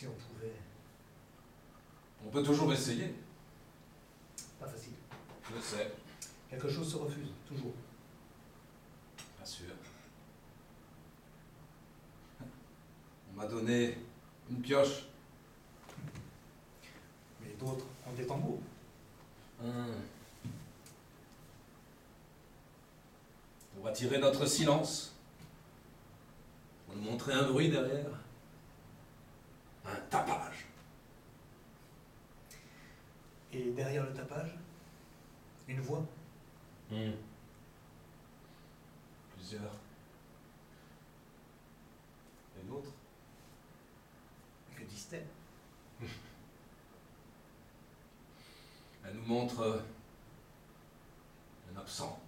Si on pouvait. On peut toujours essayer. Pas facile. Je sais, Quelque chose se refuse, toujours. bien sûr. On m'a donné une pioche. Mais d'autres ont des tambours. Pour attirer notre silence. Pour nous montrer un bruit derrière. Un tapage. Et derrière le tapage, une voix. Plusieurs. Et l'autre? Que disent-elles? Elle nous montre un absent.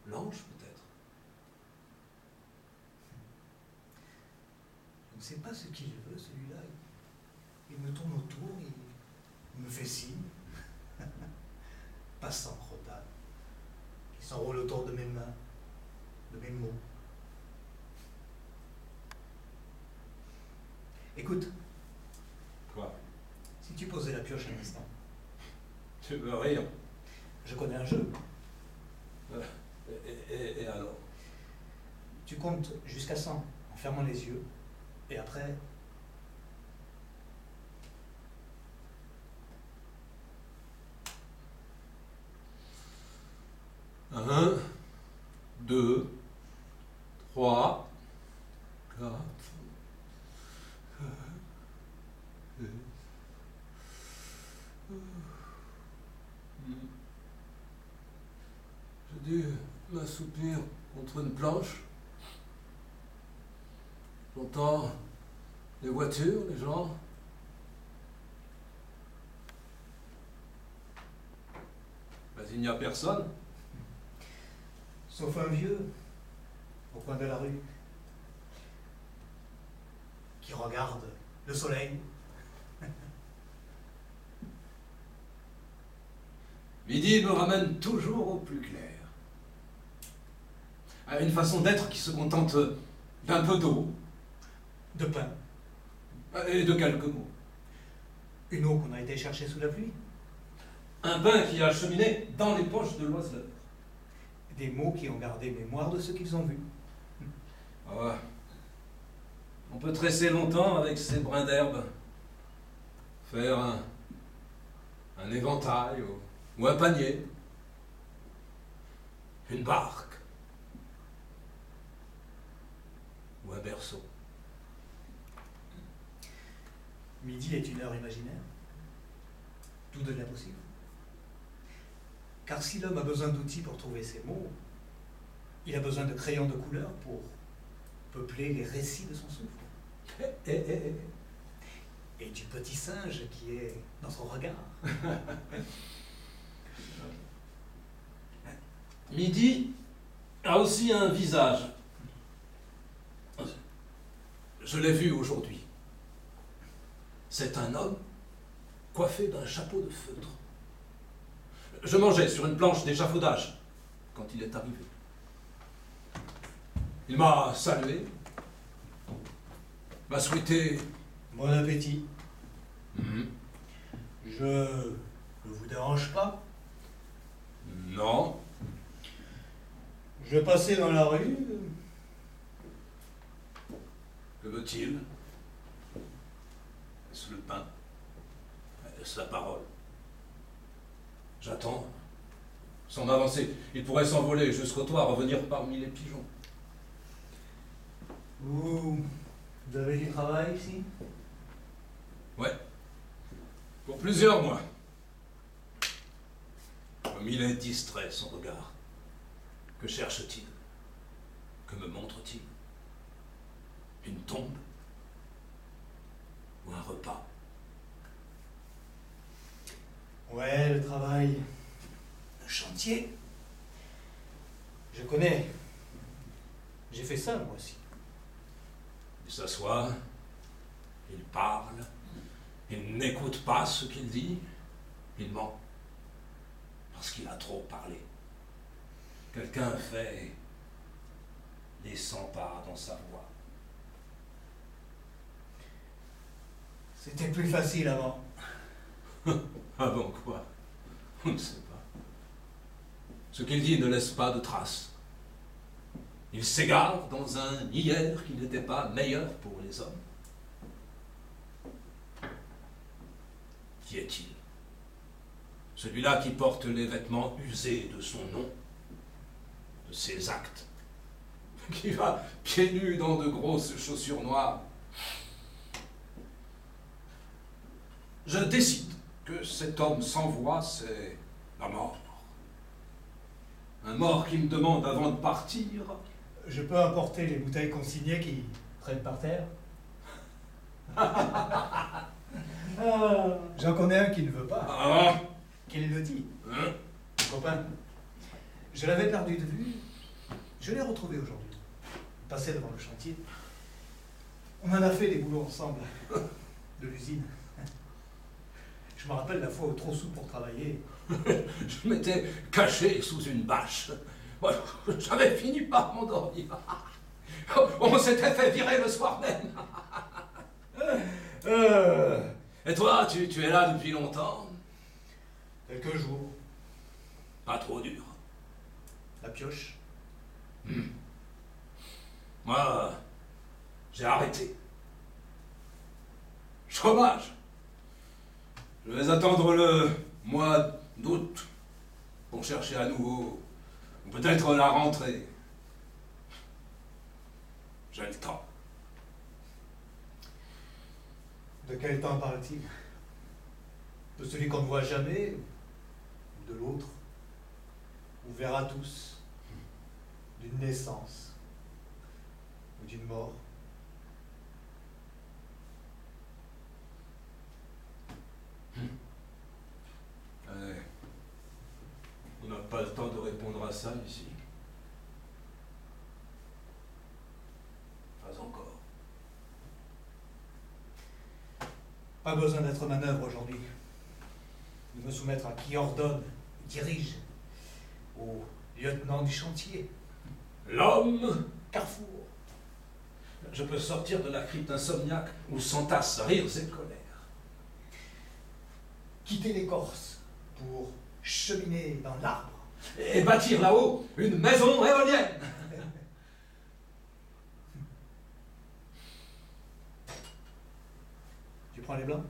L'ange, peut-être. Je ne sais pas ce qu'il veut, celui-là. Il me tourne autour, il me fait signe. Passant, Rodan. Il s'enroule autour de mes mains, de mes mots. Écoute, Quoi? si tu posais la pioche un instant, Tu veux rire? je connais un jeu. Et alors? Tu comptes jusqu'à 100 en fermant les yeux, et après, Un, deux, trois, quatre, cinq, six. J'ai dû m'assoupir contre une planche. J'entends les voitures, les gens. Mais il n'y a personne. sauf un vieux, au coin de la rue, qui regarde le soleil. Midi me ramène toujours au plus clair. À une façon d'être qui se contente d'un peu d'eau De pain, et de quelques mots. une eau qu'on a été chercher sous la pluie, Un pain qui a cheminé dans les poches de l'oiseleur. des mots qui ont gardé mémoire de ce qu'ils ont vu. Ah, on peut tresser longtemps avec ces brins d'herbe. Faire un éventail ou un panier. Une barque. Ou un berceau. Midi est une heure imaginaire. Tout devient possible. Car si l'homme a besoin d'outils pour trouver ses mots, il a besoin de crayons de couleur pour peupler les récits de son souffle. Et du petit singe qui est dans son regard. Midi a aussi un visage. Je l'ai vu aujourd'hui. C'est un homme coiffé d'un chapeau de feutre. Je mangeais sur une planche d'échafaudage quand il est arrivé. Il m'a salué, m'a souhaité. Bon appétit. Je ne vous dérange pas. Non. Je passais dans la rue. Que veut-il? Est-ce le pain? Est-ce la parole? J'attends, sans m'avancer. Il pourrait s'envoler jusqu'au toit, revenir parmi les pigeons. Vous avez du travail ici? Ouais. Pour plusieurs mois. Comme il est distrait, son regard. Que cherche-t-il? Que me montre-t-il? Une tombe? Ou un repas? Ouais, le travail. Le chantier. Je connais. J'ai fait ça, moi aussi. Il s'assoit, il parle, il n'écoute pas ce qu'il dit, il ment. Parce qu'il a trop parlé. Quelqu'un fait des 100 pas dans sa voix. C'était plus facile avant. Avant quoi? On ne sait pas. Ce qu'il dit ne laisse pas de traces. Il s'égare dans un hier qui n'était pas meilleur pour les hommes. Qui est-il? Celui-là qui porte les vêtements usés de son nom, de ses actes, qui va pieds nus dans de grosses chaussures noires. Je décide que cet homme sans voix, c'est la mort. Un mort qui me demande avant de partir. Je peux apporter les bouteilles consignées qui traînent par terre? J'en connais un qui ne veut pas. Ah, Qu'il le dit. hein? Copain, je l'avais perdu de vue. Je l'ai retrouvé aujourd'hui. Il passait devant le chantier. On en a fait des boulots ensemble. De l'usine. Je me rappelle la fois où trop sous pour travailler. Je m'étais caché sous une bâche. Moi, j'avais fini par m'endormir. On s'était fait virer le soir même. Et toi, tu es là depuis longtemps? Quelques jours. Pas trop dur. La pioche. Moi, j'ai arrêté. Chômage. Je vais attendre le mois d'août pour chercher à nouveau, ou peut-être la rentrée. J'ai le temps. De quel temps parle-t-il? De celui qu'on ne voit jamais? Ou de l'autre? On verra tous. D'une naissance? Ou d'une mort? On n'a pas le temps de répondre à ça ici. Pas encore. Pas besoin d'être manœuvre aujourd'hui. De me soumettre à qui ordonne, dirige. Au lieutenant du chantier. L'homme. Carrefour. Je peux sortir de la crypte insomniaque où s'entassent rires et colères. Quitter l'écorce pour cheminer dans l'arbre. Et bâtir là-haut une maison éolienne. Tu prends les blancs?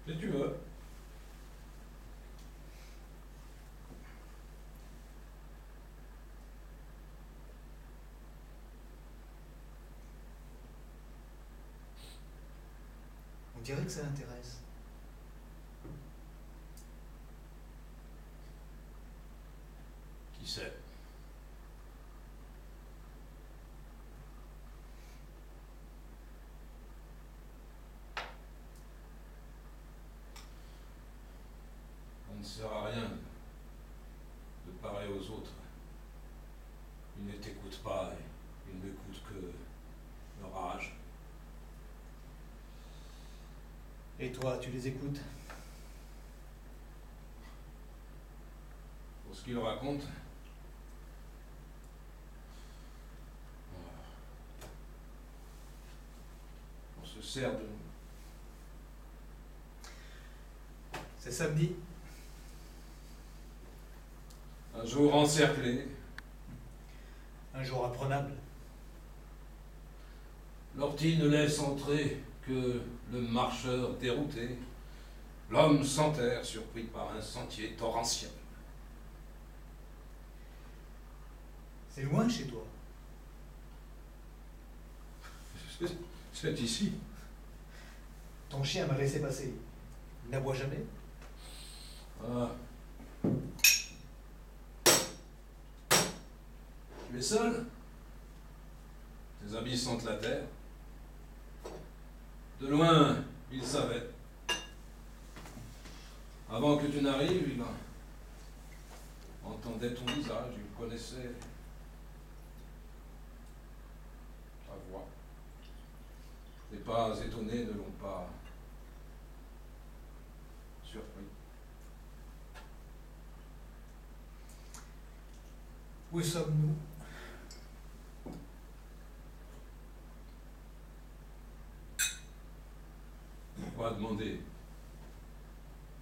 Si tu veux. On dirait que ça l'intéresse. Qui sait? On ne sert à rien de parler aux autres. Ils ne t'écoutent pas et ils n'écoutent que leur rage. Et toi, tu les écoutes? Pour ce qu'ils racontent, on se sert de nous. C'est samedi. Un jour encerclé, Un jour apprenable. l'ortie ne laisse entrer que le marcheur dérouté, l'homme sans terre surpris par un sentier torrentiel. C'est loin chez toi. C'est ici. Ton chien m'a laissé passer. Il n'aboie jamais? Ah. Tu es seul? Tes habits sentent la terre. De loin, il savait. Avant que tu n'arrives, il entendait ton visage, il connaissait ta voix. Tes pas étonnés ne l'ont pas surpris. Où sommes-nous?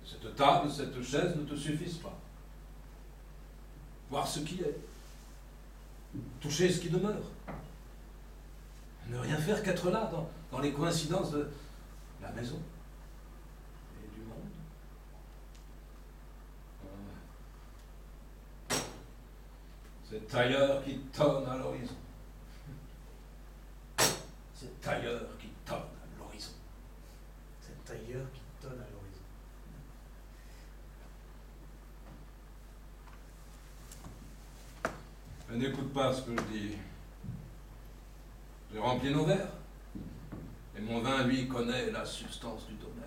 Cette table, cette chaise ne te suffisent pas. Voir ce qui est. Toucher ce qui demeure. Ne rien faire qu'être là, dans les coïncidences de la maison et du monde. Cet tailleur qui tonne à l'horizon. Cet tailleur qui tonne à l'horizon. Cet tailleur qui tonne à l'horizon. N'écoute pas ce que je dis. J'ai rempli nos verres. Et mon vin, lui, connaît la substance du domaine.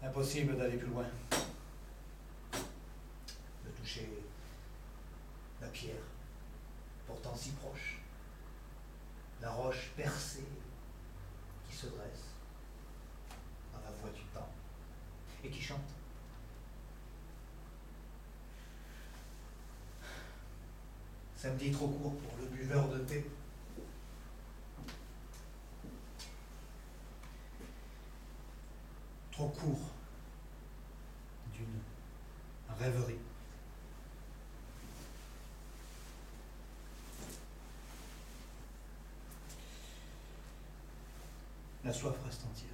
Impossible d'aller plus loin. De toucher la pierre, pourtant si proche. La roche percée qui se dresse dans la voix du temps et qui chante. Samedi trop court pour le buveur de thé. Trop court d'une rêverie. La soif reste entière.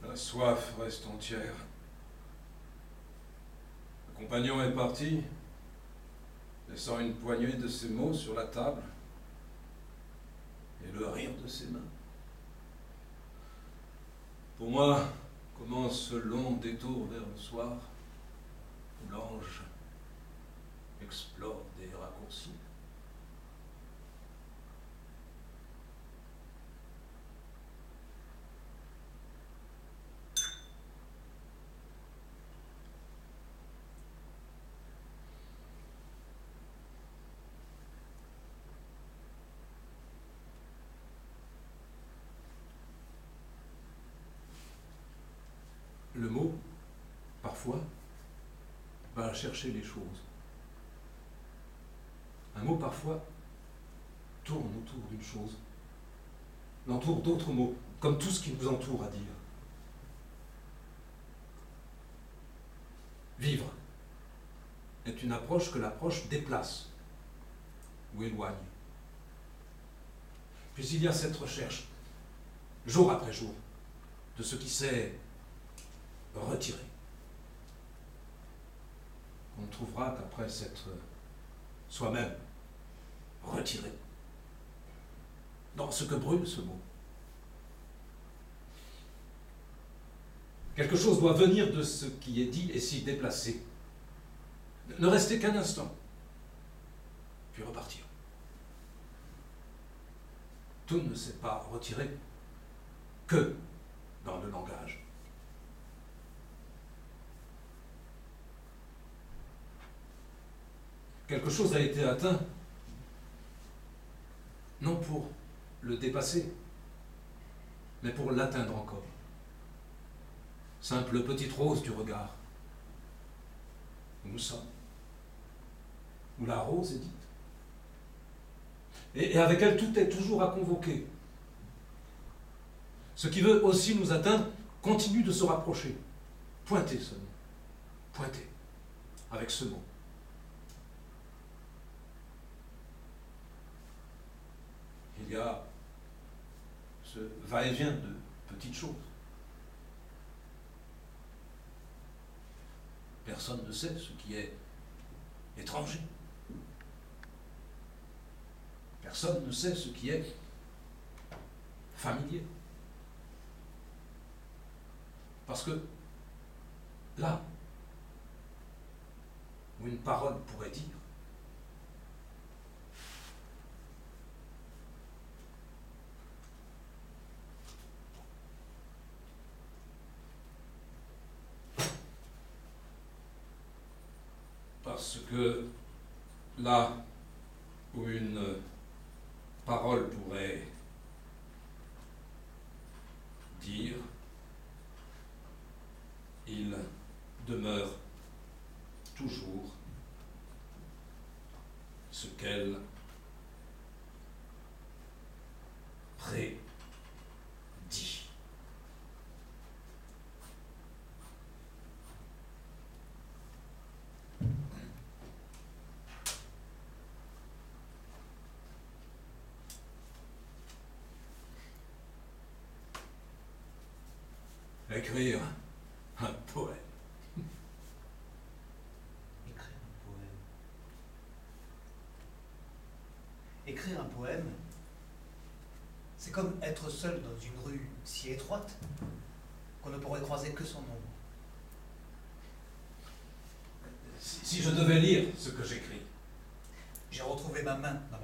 La soif reste entière. Le compagnon est parti, laissant une poignée de ses mots sur la table et le rire de ses mains. Pour moi, commence ce long détour vers le soir, où l'ange explore des raccourcis. Le mot, parfois, va chercher les choses. Un mot, parfois, tourne autour d'une chose, l'entoure d'autres mots, comme tout ce qui nous entoure à dire. Vivre est une approche que l'approche déplace ou éloigne. Puis il y a cette recherche, jour après jour, de ce qui s'est retiré. On ne trouvera qu'après s'être soi-même retiré dans ce que brûle ce mot. Quelque chose doit venir de ce qui est dit et s'y déplacer. Ne rester qu'un instant, puis repartir. Tout ne s'est pas retiré que dans le langage. Quelque chose a été atteint, non pour le dépasser, mais pour l'atteindre encore. Simple petite rose du regard, où nous sommes, où la rose est dite. Et avec elle, tout est toujours à convoquer. Ce qui veut aussi nous atteindre continue de se rapprocher. Pointez ce mot. Pointez avec ce mot. Il y a ce va-et-vient de petites choses. Personne ne sait ce qui est étranger. Personne ne sait ce qui est familier. Parce que là où une parole pourrait dire, Parce que là où une parole pourrait dire, il demeure toujours ce qu'elle prédit. Écrire un poème. Écrire un poème. Écrire un poème, c'est comme être seul dans une rue si étroite qu'on ne pourrait croiser que son ombre. Si je devais lire ce que j'écris, J'ai retrouvé ma main dans